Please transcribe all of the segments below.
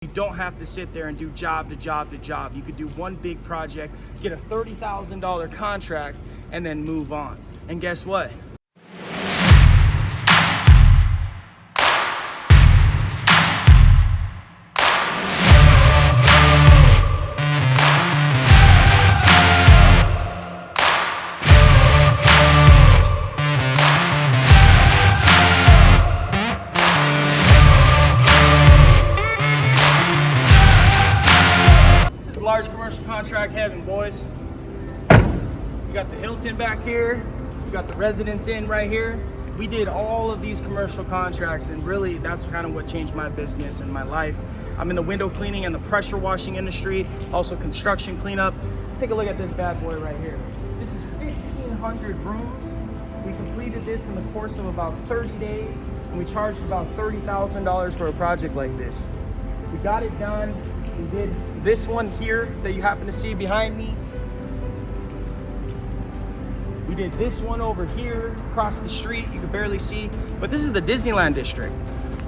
You don't have to sit there and do job to job to job. You could do one big project, get a $30,000 contract, and then move on. And guess what? Large commercial contract heaven, boys. You got the Hilton back here. You got the Residence Inn right here. We did all of these commercial contracts, and really that's kind of what changed my business and my life. I'm in the window cleaning and the pressure washing industry, also construction cleanup. Take a look at this bad boy right here. This is 1,500 rooms. We completed this in the course of about 30 days, and we charged about $30,000 for a project like this. We got it done. We did this one here that you happen to see behind me. We did this one over here across the street. You can barely see, but this is the Disneyland district.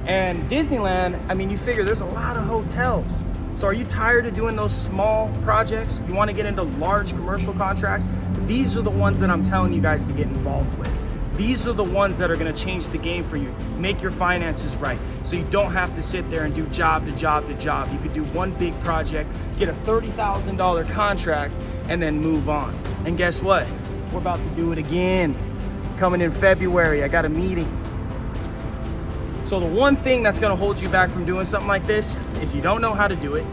And Disneyland, I mean, you figure there's a lot of hotels. So are you tired of doing those small projects? You want to get into large commercial contracts? These are the ones that I'm telling you guys to get involved with. These are the ones that are going to change the game for you, make your finances right, so you don't have to sit there and do job to job to job. You could do one big project, get a $30,000 contract, and then move on. And guess what? We're about to do it again. Coming in February, I got a meeting. So the one thing that's going to hold you back from doing something like this is you don't know how to do it.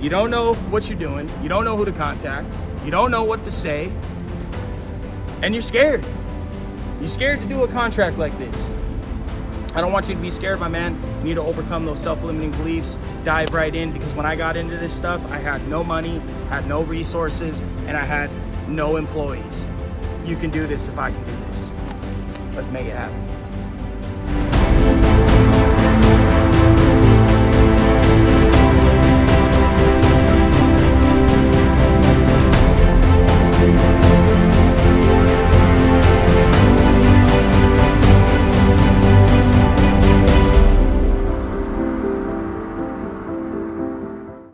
You don't know what you're doing. You don't know who to contact. You don't know what to say. And you're scared. You're scared to do a contract like this. I don't want you to be scared, my man. You need to overcome those self-limiting beliefs. Dive right in, because when I got into this stuff, I had no money, had no resources, and I had no employees. You can do this if I can do this. Let's make it happen.